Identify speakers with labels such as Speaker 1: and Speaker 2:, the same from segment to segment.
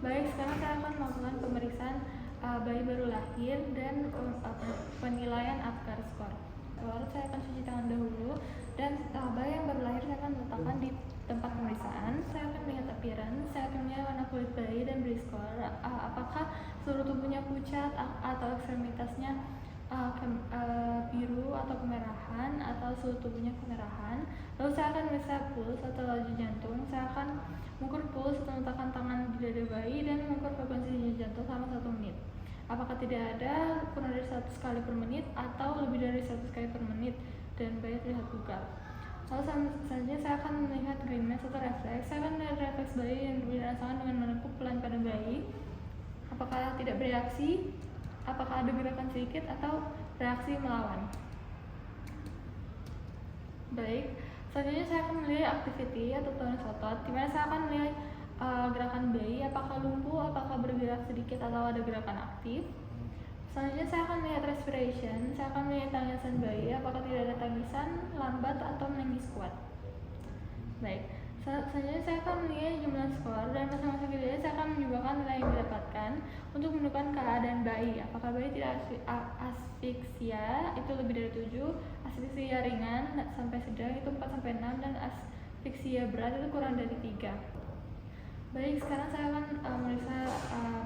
Speaker 1: Baik, sekarang saya akan melakukan pemeriksaan bayi baru lahir dan penilaian Apgar score. Saya akan cuci tangan dahulu dan bayi yang baru lahir saya akan letakkan di tempat pemeriksaan. Saya akan melihat appearance, saya akan melihat warna kulit bayi dan beri skor apakah seluruh tubuhnya pucat atau ekstremitasnya biru atau kemerahan atau seluruh tubuhnya kemerahan. Lalu saya akan meriksa puls atau laju jantung. Saya akan mengukur puls atau meletakkan tangan di dada bayi dan mengukur frekuensi denyut jantung selama 1 menit. Apakah tidak ada kurang dari 100 kali per menit atau lebih dari 100 kali per menit dan bayi terlihat bugar. Lalu selanjutnya saya akan melihat green mass atau refleks. Saya akan melihat refleks bayi yang dirasakan dengan menepuk pelan pada bayi. Apakah tidak bereaksi? Apakah ada gerakan sedikit atau reaksi melawan? Baik, selanjutnya saya akan melihat activity atau tonus otot, di mana saya akan melihat gerakan bayi, apakah lumpuh, apakah bergerak sedikit atau ada gerakan aktif. Selanjutnya saya akan melihat respiration, saya akan melihat tangisan bayi, apakah tidak ada tangisan, lambat, atau menangis kuat. Baik, selanjutnya saya akan melihat jumlah skor dan masing-masing kriteria saya akan menyumbangkan nilai yang didapatkan untuk menentukan keadaan bayi. Apakah bayi tidak asfiksia, itu lebih dari 7, asfiksia ringan sampai sedang itu 4-6, dan asfiksia berat itu kurang dari 3. Baik, sekarang saya akan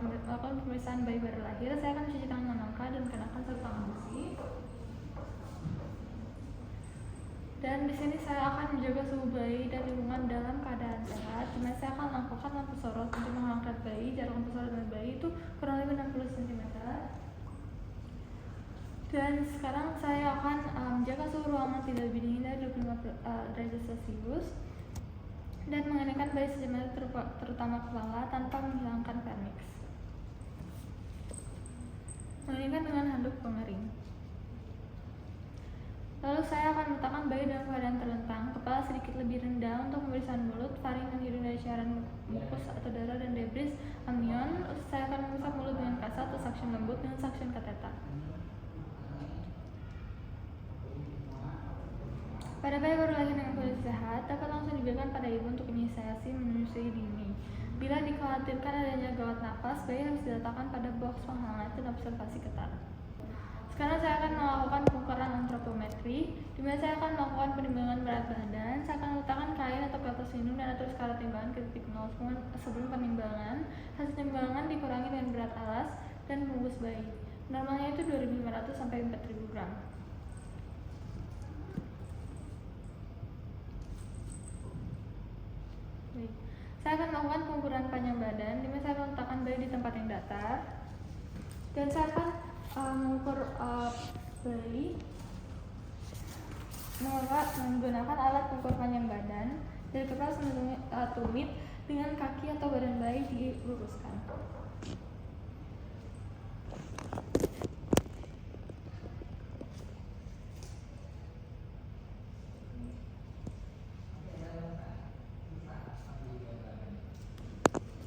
Speaker 1: melakukan pemeriksaan bayi baru lahir. Saya akan cuci tangan langkah dan kenakan sarung tangan besi. Dan di sini saya akan menjaga suhu bayi dan lingkungan dalam keadaan sehat. Dimana saya akan melakukan lampu sorot untuk mengangkat bayi. Jarak lampu sorot dengan bayi itu kurang lebih 60 cm. Dan sekarang saya akan menjaga suhu ruangan tidak lebih dingin dari 25 derajat Celcius dan mengenakan bayi sejenak terutama kepala tanpa menghilangkan vernix. Mengenakan dengan handuk pengering. Lalu saya akan meletakkan bayi dalam keadaan terlentang, kepala sedikit lebih rendah untuk pemeriksaan mulut, faring dan hidung dari cairan mukus atau darah dan debris amnion. Saya akan memeriksa mulut dengan kasar atau suction lembut dengan suction kateter. Pada bayi baru lahir dengan kondisi sehat, dapat langsung diberikan pada ibu untuk inisiasi menyusui dini. Bila dikhawatirkan adanya gawat nafas, bayi harus diletakkan pada box penghangat dan observasi ketat. Sekarang saya akan melakukan pengukuran antropometri, di mana saya akan melakukan penimbangan berat badan. Saya akan meletakkan kain atau kertas lindung dan atur skala timbangan ke titik 0 sebelum penimbangan. Hasil timbangan dikurangi dengan berat alas dan bungkus bayi. Normalnya itu 2.500 sampai 4.000 gram. Baik. Saya akan melakukan pengukuran panjang badan, di mana saya akan meletakkan bayi di tempat yang datar. Dan saya akan mengukur bayi menggunakan alat pengukur panjang badan dari kepala sampai tumit dengan kaki atau badan bayi diluruskan.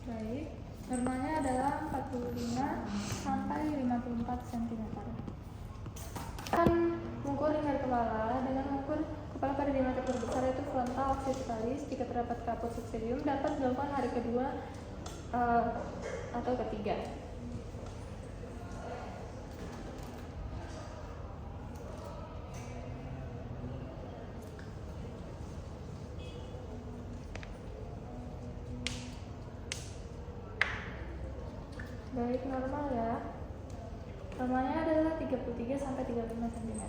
Speaker 1: Baik, normalnya adalah 45 sampai 54 cm. Akan mengukur hingga kepala dengan mengukur kepala pada diameter terbesar yaitu frontal occipitalis jika terdapat kaput subsidium dapat dilakukan hari kedua atau ketiga. Baik, normal ya. Normalnya adalah 33 sampai 35 cm.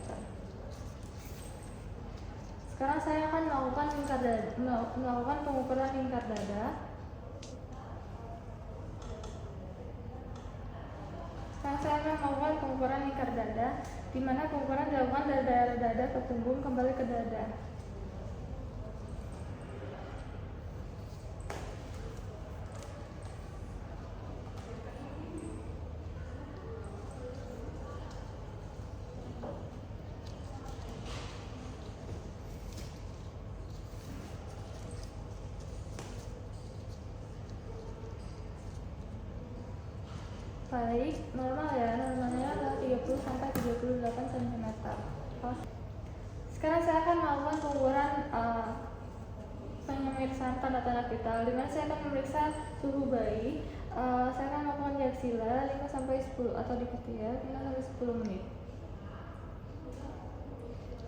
Speaker 1: Sekarang saya akan melakukan pengukuran lingkar dada. Sekarang saya akan melakukan pengukuran lingkar dada, di mana pengukuran dilakukan dari daerah dada ke punggung kembali ke dada. Baik, normal ya, normalnya adalah 30 sampai 38 cm. Sekarang saya akan melakukan pengukuran pemeriksaan tanda-tanda vital, di mana saya akan memeriksa suhu bayi, Saya akan melakukan jaksila 5 sampai 10 atau diikuti ya 5 sampai 10 menit.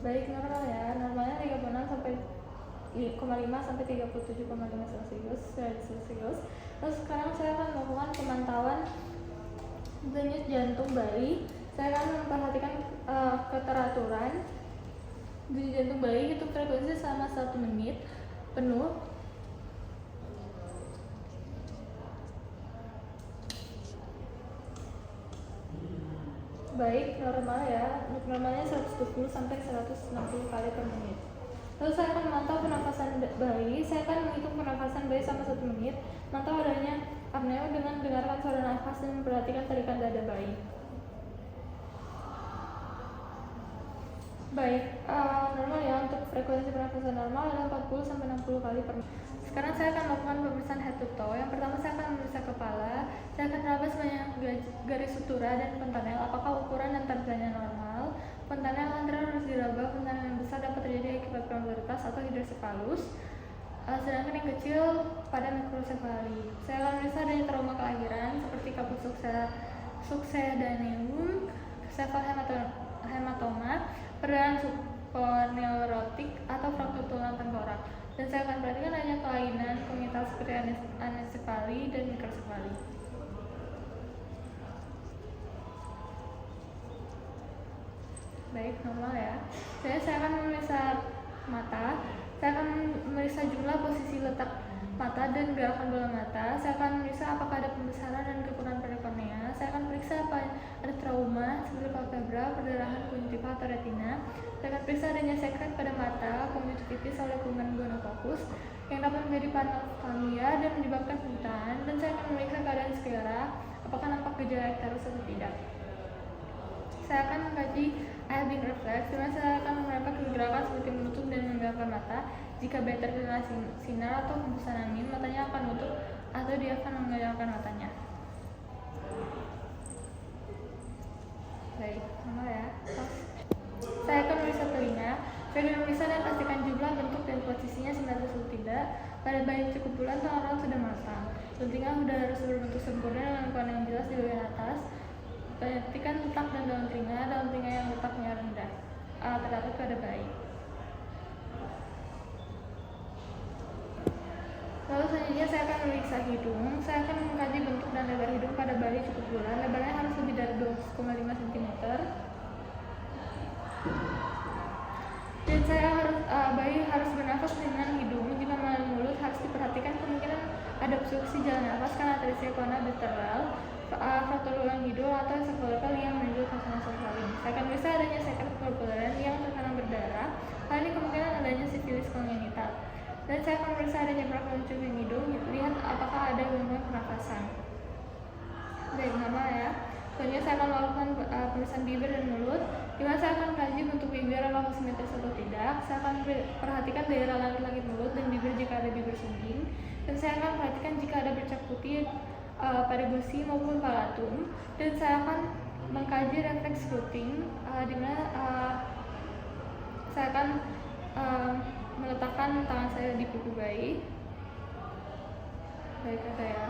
Speaker 1: Baik, normal ya. Normalnya 36 sampai 5 sampai 37,5 Celcius. Terus sekarang saya akan melakukan pemantauan denyut jantung bayi. Saya akan memperhatikan keteraturan denyut jantung bayi, hitung frekuensi selama 1 menit penuh. Baik, normal ya. Normalnya 120 sampai 160 kali per menit. Lalu saya akan memantau pernafasan bayi. Saya akan menghitung pernafasan bayi selama 1 menit, mantau adanya apnea dengan dengarkan suara nafas dan memperhatikan tarikan dada bayi. Baik, normal ya. Untuk frekuensi pernafasan normal adalah 40 sampai 60 kali per menit. Sekarang saya akan melakukan pemeriksaan head to toe. Yang pertama saya akan memeriksa kepala. Saya akan meraba sebanyak garis sutura dan pentanel apakah ukuran dan tampilannya normal. Pentanel antara harus diraba. Pentanel yang besar dapat terjadi akibat pemberitas atau hidrosefalus, sedangkan yang kecil pada mikrosefali. Saya akan memeriksa adanya trauma kelahiran seperti kaput succedaneum, cephalon hematoma, perdarahan subponeurotik atau fraktur tulang tengkorak. Dan saya akan perhatikan adanya kelainan kongenital seperti anencefali dan mikrosefali. Baik, normal ya. Saya akan memeriksa mata. Saya akan memeriksa jumlah posisi letak mata dan gerakan bola mata. Saya akan memeriksa apakah ada pembesaran dan kekurangan pada kornea. Saya akan periksa apa ada trauma seperti palpebra, perdarahan konjungtiva atau retina. Saya akan periksa adanya sekret pada mata, konjungtivitis oleh kuman gonococcus yang dapat menjadi panoftalmia dan menyebabkan kebutaan. Dan saya akan memeriksa keadaan sklera, apakah nampak gejala ekterus atau tidak. Saya akan mengkaji iodine reflex, di mana saya akan menerapkan gerakan seperti menutup dan membiarkan mata. Jika bayi terkena sinar atau hembusan angin, matanya akan menutup atau dia akan memejamkan matanya. Baik, sama ya. Saya akan memeriksa telinga. Saya akan memeriksa dan pastikan jumlah, bentuk, dan posisinya simetris atau tidak. Pada bayi yang cukup bulan, oral sudah matang. Telinga sudah harus berbentuk sempurna dengan ukuran yang jelas di bagian atas. Perhatikan letak dan daun telinga yang letaknya rendah terdapat pada bayi. Lalu selanjutnya saya akan memeriksa hidung. Saya akan mengkaji bentuk dan lebar hidung pada bayi cukup bulan. Lebarnya harus lebih dari 2,5 cm. Dan bayi harus bernafas dengan hidung. Jika melalui mulut harus diperhatikan kemungkinan ada obstruksi jalan nafas karena atresia corona bilateral, fraktur tulang hidung atau encephalopel yang menimbulkan nasofaring. Saya akan memeriksa adanya sekret populer yang terkadang berdarah. Hal ini kemungkinan adanya sifilis kongenital. Dan saya akan memeriksa adanya perakuan cubing hidung, lihat apakah ada gangguan pernafasan. Baik, nama ya. Selanjutnya saya akan melakukan pemeriksaan bibir dan mulut, di mana saya akan kaji bentuk bibir apakah simetris atau tidak. Saya akan perhatikan daerah langit-langit mulut dan bibir jika ada bibir sungging. Dan saya akan perhatikan jika ada bercak putih pada gusi maupun palatum. Dan saya akan mengkaji refleks fluting, di mana saya akan meletakkan tangan saya di pipi bayi. Baik kata ya.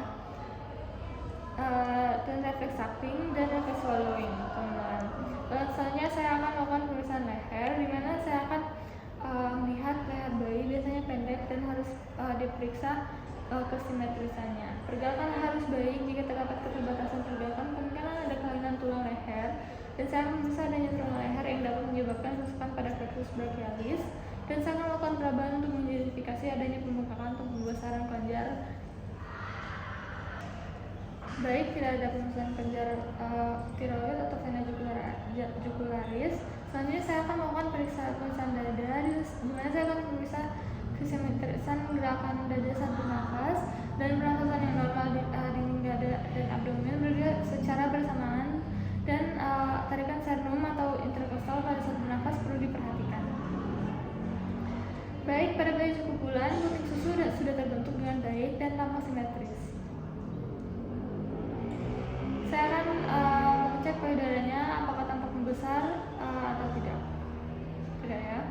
Speaker 1: Dan refleks sucking dan refleks swallowing, teman-teman. Selanjutnya saya akan melakukan pemeriksaan leher, di mana saya akan melihat leher bayi biasanya pendek dan harus diperiksa kesimetrisannya. Pergerakan harus baik. Jika terdapat keterbatasan pergerakan, kemungkinan ada kelainan tulang leher. Dan saya akan memeriksa adanya tulang leher yang dapat menyebabkan kerusakan pada plexus brachialis. Dan saya akan melakukan perabahan untuk mengidentifikasi adanya pembengkakan atau pembesaran kelenjar. Baik, tidak ada pembesaran kelenjar tiroid atau vena jugularis. Selanjutnya saya akan melakukan pemeriksaan dada, di mana saya akan memeriksa kesimetrisan gerakan dada saat bernafas dan pernafasan yang normal di dinding dada dan abdomen bergerak secara bersamaan, dan tarikan sternum atau interkostal pada saat bernafas perlu diperhatikan. Baik, pada bayi cukup bulan, puting susu sudah terbentuk dengan baik dan tampak simetris. Saya akan mengecek payudaranya apakah tampak membesar atau tidak. Tidak ya.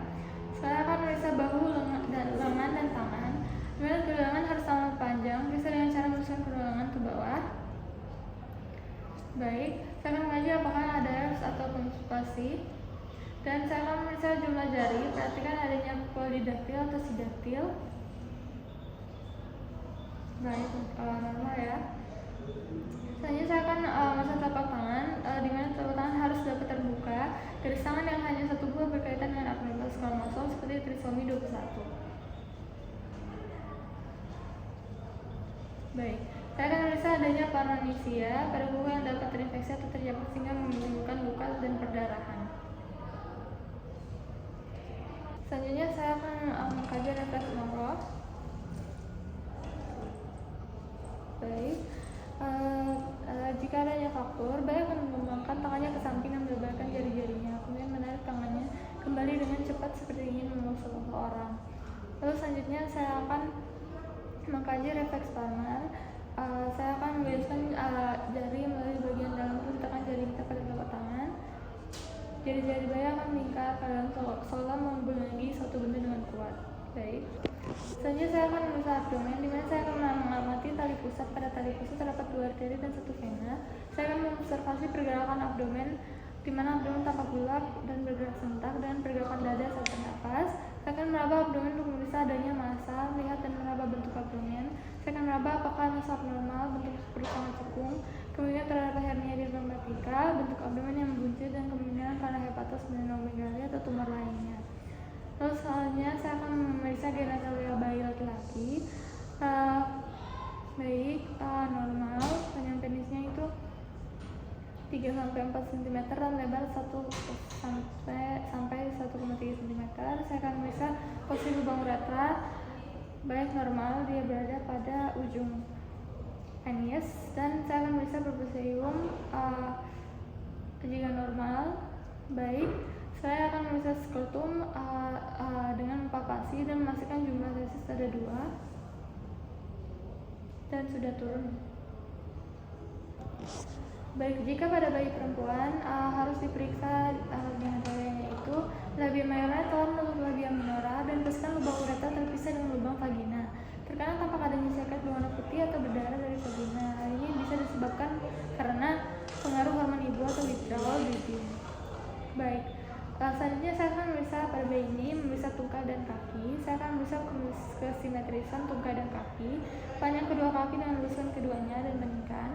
Speaker 1: Saya akan memeriksa bahu, lengan dan tangan. Kemudian kedua lengan harus sama panjang. Periksa dengan cara meneruskan kedua lengan ke Baik, saya akan mengaji apakah ada herpes atau konstipasi. Dan saya akan memeriksa jumlah jari, perhatikan adanya polidaktil atau sidaktil. Baik, normal ya. Selanjutnya saya akan memeriksa telapak tangan, di mana telapak tangan harus dapat terbuka. Garis tangan yang hanya satu buah berkaitan dengan abnormalitas kromosom seperti trisomi 21. Baik, saya akan memeriksa adanya paranosia pada kuku yang dapat terinfeksi atau terjamah sehingga menimbulkan luka dan perdarahan. Selanjutnya saya akan mengkaji refleks Monro. Baik, jika adanya faktur, bayi akan mengembangkan tangannya ke samping dan melebarkan jari-jarinya, kemudian menarik tangannya kembali dengan cepat seperti ingin memeluk seseorang. Lalu selanjutnya saya akan mengkaji refleks palmar. Saya akan menggariskan jari melalui bagian dalam letakkan jari kita pada telapak tangan. Jari-jari bayi akan melingkar pada seolah membelenggi suatu benda dengan kuat. Baik. Selanjutnya saya akan memeriksa abdomen, di mana saya akan mengamati tali pusat. Pada tali pusat terdapat 2 arteri dan 1 vena. Saya akan mengobservasi pergerakan abdomen, di mana abdomen tampak bulat dan bergerak serentak, dan pergerakan dada saat bernapas. Saya akan meraba abdomen untuk memeriksa adanya massa, melihat dan meraba bentuk abdomen. Saya akan meraba apakah massa abnormal, bentuk perut sangat cekung, kemudian terdapat hernia diafragmatika, bentuk abdomen yang membuncit, dan kemungkinan karena hepatosplenomegaly atau tumor lainnya. Lalu selanjutnya saya akan memeriksa genitalia bayi laki-laki. Baik, normal, panjang penisnya itu 3-4 cm dan lebar 1 sampai 1,3 cm. Saya akan memeriksa posisi lubang uretra. Baik, normal, dia berada pada ujung penis. Dan saya akan memeriksa proboscideum jika normal. Baik, saya akan memeriksa skrotum dengan mempapasi dan memastikan jumlah tesis ada 2 dan sudah turun. Baik, jika pada bayi perempuan harus diperiksa genitalianya itu labia majornya telah menutup labia minora dan pastikan lubang uretra terpisah dengan lubang vagina. Terkadang tampak adanya ceket berwarna putih atau berdarah dari vagina. Hal ini bisa disebabkan karena pengaruh hormon ibu atau withdrawal breeding. Baik, selanjutnya saya akan memeriksa pada bayi ini, memeriksa tungkai dan kaki. Saya akan memeriksa kesimetrisan tungkai dan kaki, panjang kedua kaki dengan lurusan keduanya dan bandingkan.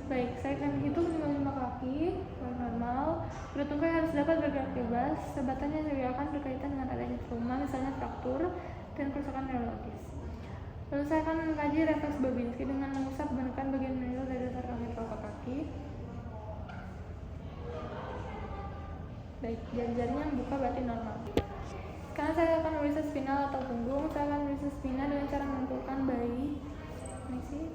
Speaker 1: Baik, saya akan hitung 5 kaki, normal. Kedua tungkai harus dapat bergerak bebas. Sebatannya digerakkan berkaitan dengan adanya trauma, misalnya fraktur dan kerusakan neurologis. Lalu saya akan mengkaji refleks Babinski dengan mengusap menekan bagian middle dari dasar kaki telapak kaki. Baik, jari-jarinya membuka berarti normal. Sekarang saya akan memeriksa spinal atau punggung. Saya akan memeriksa spina dengan cara mengumpulkan bayi. Ini sih.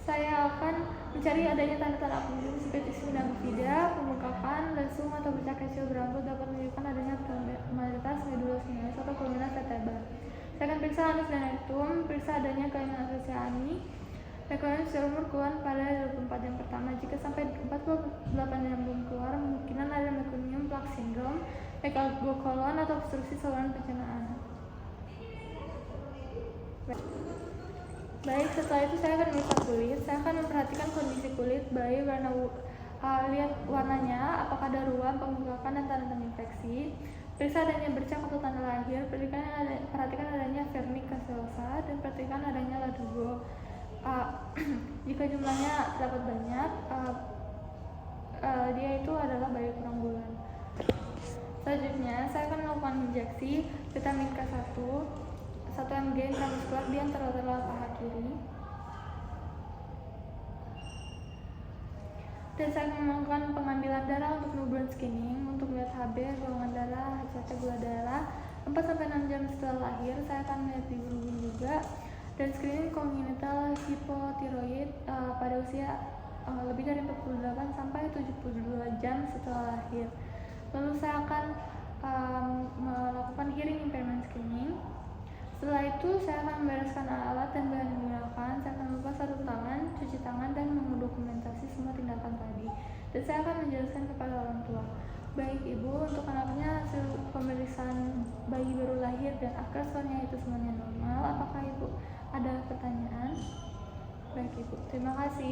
Speaker 1: Saya akan mencari adanya tanda-tanda akupuntur seperti spina bifida, pembengkakan, lesung atau bercak kecil berambut dapat menunjukkan adanya abnormalitas medula spinalis atau kulminas vertebra. Saya akan periksa anus dan rectum, periksa adanya kelainan asosiasi. Rekomen seumur keluar pada 24 jam pertama. Jika sampai 48 jam belum keluar, kemungkinan ada meconium plaque syndrome, megagokolon atau obstruksi saluran pencernaan. Baik, setelah itu saya akan memeriksa kulit. Saya akan memperhatikan kondisi kulit bayi, lihat warnanya, apakah ada ruam, pembengkakan, dan tanda-tanda infeksi. Periksa adanya bercak atau tanda lahir. Perhatikan adanya vernik caseosa dan perhatikan adanya ladugo. Jika jumlahnya terdapat banyak, dia itu adalah bayi kurang bulan. Selanjutnya, saya akan melakukan injeksi vitamin K1 1 mg intramuskular di antara paha kiri. Dan saya akan melakukan pengambilan darah untuk newborn screening untuk melihat HB, golongan darah, HCT, gula darah. 4-6 jam setelah lahir, saya akan melihat bilirubin juga. Dan screening congenital hipotiroid pada usia lebih dari 48 sampai 72 jam setelah lahir. Lalu saya akan melakukan hearing impairment screening. Setelah itu saya akan membereskan alat dan bahan yang digunakan. Saya akan lupa sarung tangan, cuci tangan, dan mendokumentasi semua tindakan tadi. Dan saya akan menjelaskan kepada orang tua. Baik ibu, untuk anaknya hasil pemeriksaan bayi baru lahir dan ultrasonnya itu semuanya normal. Apakah ibu Ada pertanyaan? Baik Ibu, terima kasih.